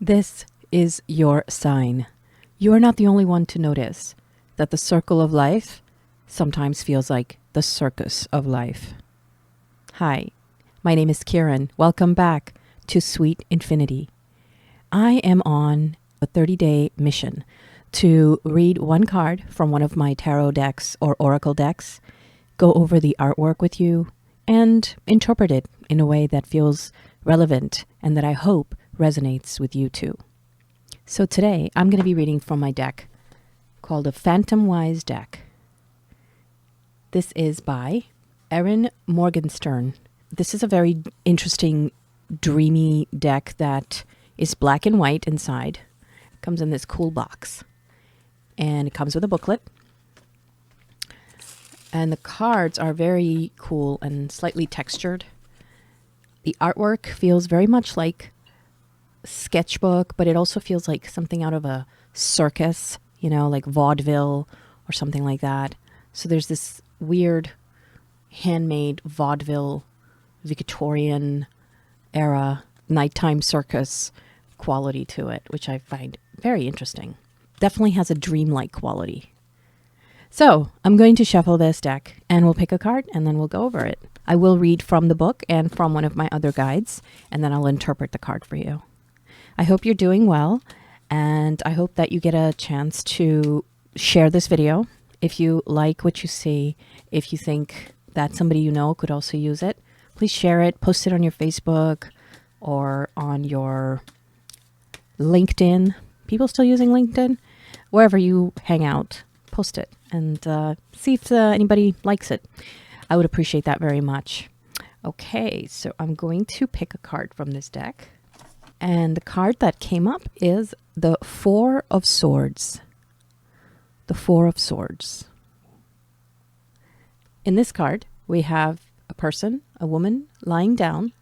This is your sign. You are not the only one to notice that the circle of life sometimes feels like the circus of life. Hi, my name is Kieran. Welcome back to Sweet Infinity. I am on a 30-day mission to read one card from one of my tarot decks or oracle decks, go over the artwork with you, and interpret it in a way that feels relevant and that I hope resonates with you too. So today I'm going to be reading from my deck called a Phantomwise Deck. This is by Erin Morgenstern. This is a very interesting, dreamy deck that is black and white inside. It comes in this cool box. And it comes with a booklet. And the cards are very cool and slightly textured. The artwork feels very much like a sketchbook, but it also feels like something out of a circus, like vaudeville or something like that. So there's this weird handmade vaudeville, Victorian era, nighttime circus quality to it, which I find very interesting. Definitely has a dreamlike quality. So I'm going to shuffle this deck and we'll pick a card and then we'll go over it. I will read from the book and from one of my other guides, and then I'll interpret the card for you. I hope you're doing well, and I hope that you get a chance to share this video. If you like what you see, if you think that somebody you know could also use it, please share it, post it on your Facebook or on your LinkedIn. People still using LinkedIn? Wherever you hang out, post it and see if anybody likes it. I would appreciate that very much. Okay, so I'm going to pick a card from this deck. And the card that came up is the Four of Swords. The Four of Swords. In this card, we have a person, a woman, lying down.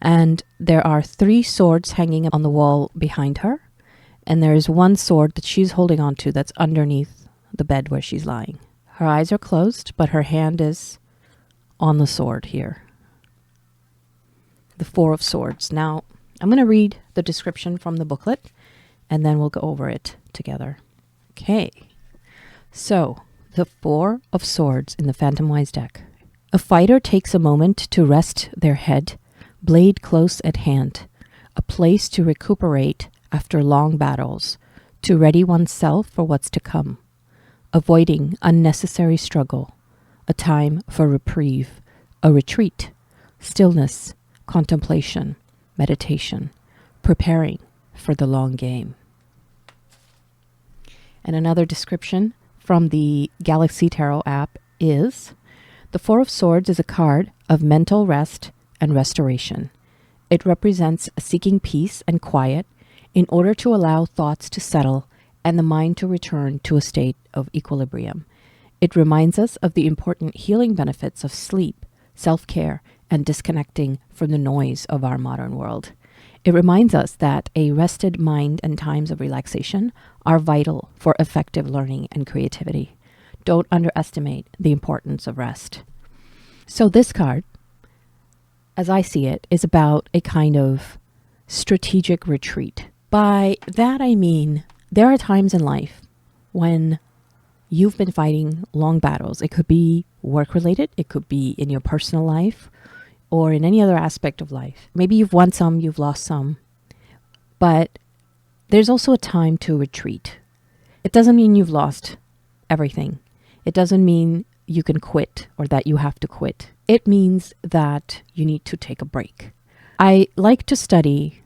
And there are 3 swords hanging on the wall behind her. And there is one sword that she's holding on to that's underneath the bed where she's lying. Her eyes are closed, but her hand is on the sword here. The Four of Swords. Now, I'm going to read the description from the booklet, and then we'll go over it together. Okay. So, the Four of Swords in the Phantomwise deck. A fighter takes a moment to rest their head, blade close at hand, a place to recuperate after long battles, to ready oneself for what's to come, avoiding unnecessary struggle, a time for reprieve, a retreat, stillness, contemplation, meditation, preparing for the long game. And another description from the Galaxy Tarot app is, the Four of Swords is a card of mental rest and restoration. It represents seeking peace and quiet in order to allow thoughts to settle and the mind to return to a state of equilibrium. It reminds us of the important healing benefits of sleep, self-care, and disconnecting from the noise of our modern world. It reminds us that a rested mind and times of relaxation are vital for effective learning and creativity. Don't underestimate the importance of rest. So this card, as I see it, is about a kind of strategic retreat. By that I mean, there are times in life when you've been fighting long battles. It could be work-related, it could be in your personal life, or in any other aspect of life. Maybe you've won some, you've lost some, but there's also a time to retreat. It doesn't mean you've lost everything. It doesn't mean you can quit or that you have to quit. It means that you need to take a break. I like to study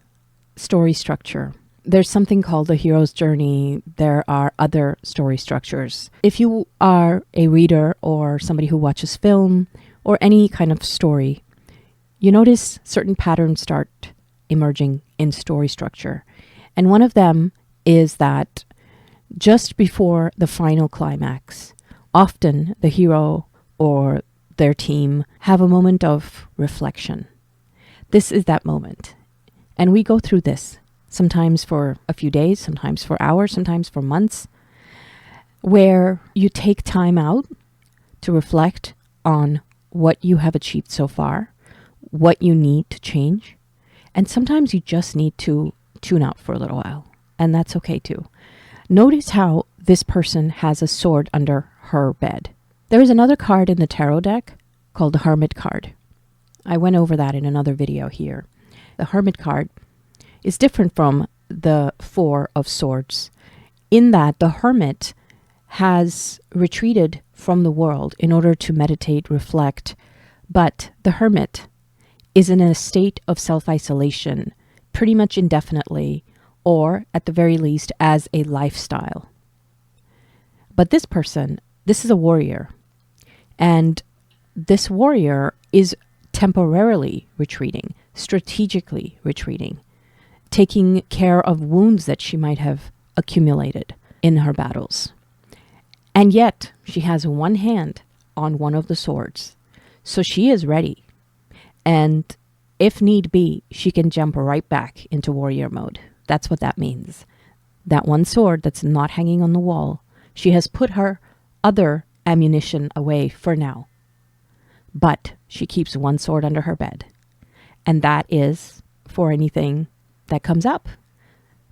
story structure. There's something called the hero's journey. There are other story structures. If you are a reader or somebody who watches film or any kind of story, you notice certain patterns start emerging in story structure. And one of them is that just before the final climax, often the hero or their team have a moment of reflection. This is that moment. And we go through this, sometimes for a few days, sometimes for hours, sometimes for months, where you take time out to reflect on what you have achieved so far, what you need to change. And sometimes you just need to tune out for a little while. And that's okay too. Notice how this person has a sword under her bed. There is another card in the tarot deck called the Hermit card. I went over that in another video here. The Hermit card is different from the Four of Swords in that the Hermit has retreated from the world in order to meditate, reflect, but the Hermit is in a state of self-isolation pretty much indefinitely, or at the very least as a lifestyle. But this person, this is a warrior, and this warrior is temporarily retreating, strategically retreating, taking care of wounds that she might have accumulated in her battles. And yet she has one hand on one of the swords. So she is ready. And if need be, she can jump right back into warrior mode. That's what that means. That one sword that's not hanging on the wall, she has put her other ammunition away for now. But she keeps one sword under her bed. And that is for anything that comes up.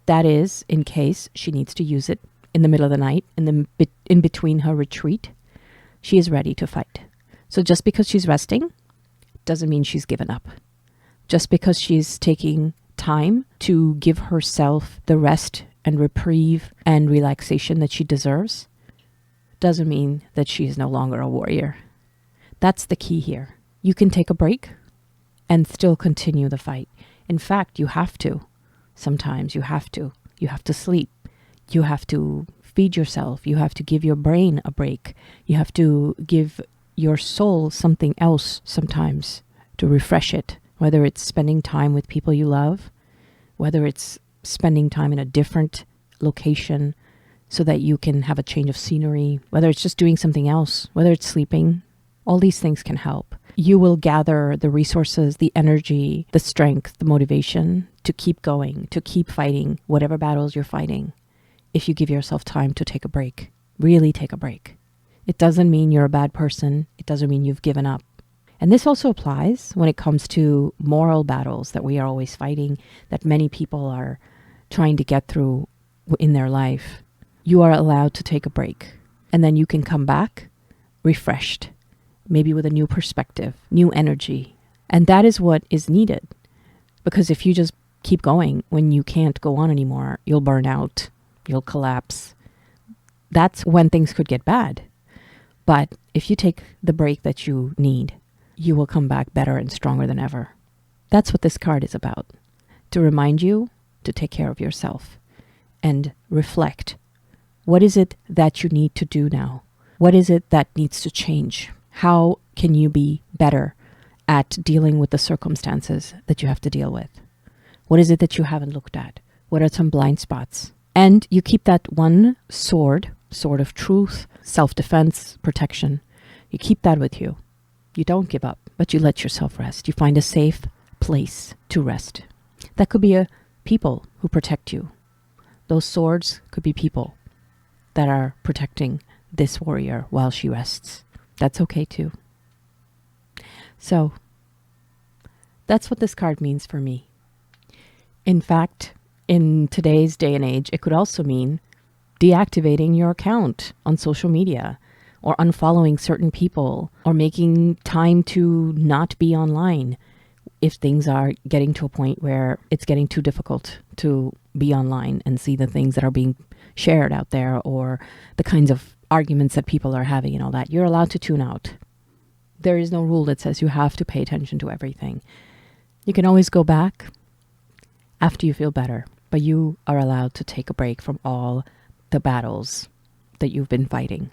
That is in case she needs to use it in the middle of the night, in between her retreat. She is ready to fight. So just because she's resting doesn't mean she's given up. Just because she's taking time to give herself the rest and reprieve and relaxation that she deserves doesn't mean that she is no longer a warrior. That's the key here. You can take a break and still continue the fight. In fact, you have to. Sometimes you have to. You have to sleep. You have to feed yourself. You have to give your brain a break. You have to give your soul something else sometimes to refresh it, whether it's spending time with people you love, whether it's spending time in a different location so that you can have a change of scenery, whether it's just doing something else, whether it's sleeping. All these things can help. You will gather the resources, the energy, the strength, the motivation to keep going, to keep fighting whatever battles you're fighting. If you give yourself time to take a break, really take a break. It doesn't mean you're a bad person. It doesn't mean you've given up. And this also applies when it comes to moral battles that we are always fighting, that many people are trying to get through in their life. You are allowed to take a break, and then you can come back refreshed, maybe with a new perspective, new energy. And that is what is needed. Because if you just keep going when you can't go on anymore, you'll burn out, you'll collapse. That's when things could get bad. But if you take the break that you need, you will come back better and stronger than ever. That's what this card is about. To remind you to take care of yourself and reflect. What is it that you need to do now? What is it that needs to change? How can you be better at dealing with the circumstances that you have to deal with? What is it that you haven't looked at? What are some blind spots? And you keep that one sword of truth, self-defense, protection. You keep that with you. You don't give up, but you let yourself rest. You find a safe place to rest. That could be people who protect you. Those swords could be people that are protecting this warrior while she rests. That's okay too. So, that's what this card means for me. In fact, in today's day and age, it could also mean deactivating your account on social media, or unfollowing certain people, or making time to not be online if things are getting to a point where it's getting too difficult to be online and see the things that are being shared out there, or the kinds of arguments that people are having and all that. You're allowed to tune out. There is no rule that says you have to pay attention to everything. You can always go back after you feel better, but you are allowed to take a break from all the battles that you've been fighting.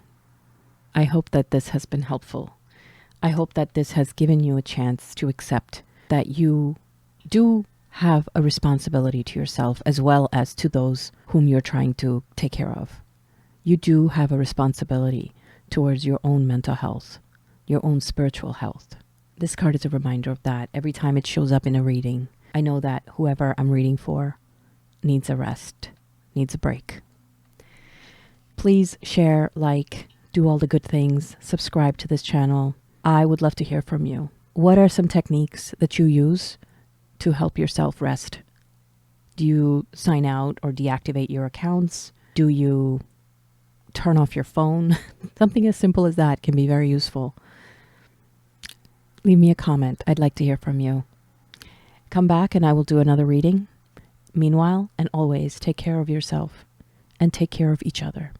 I hope that this has been helpful. I hope that this has given you a chance to accept that you do have a responsibility to yourself as well as to those whom you're trying to take care of. You do have a responsibility towards your own mental health, your own spiritual health. This card is a reminder of that. Every time it shows up in a reading, I know that whoever I'm reading for needs a rest, needs a break. Please share, like, do all the good things, subscribe to this channel. I would love to hear from you. What are some techniques that you use to help yourself rest? Do you sign out or deactivate your accounts? Do you turn off your phone? Something as simple as that can be very useful. Leave me a comment. I'd like to hear from you. Come back and I will do another reading. Meanwhile, and always, take care of yourself and take care of each other.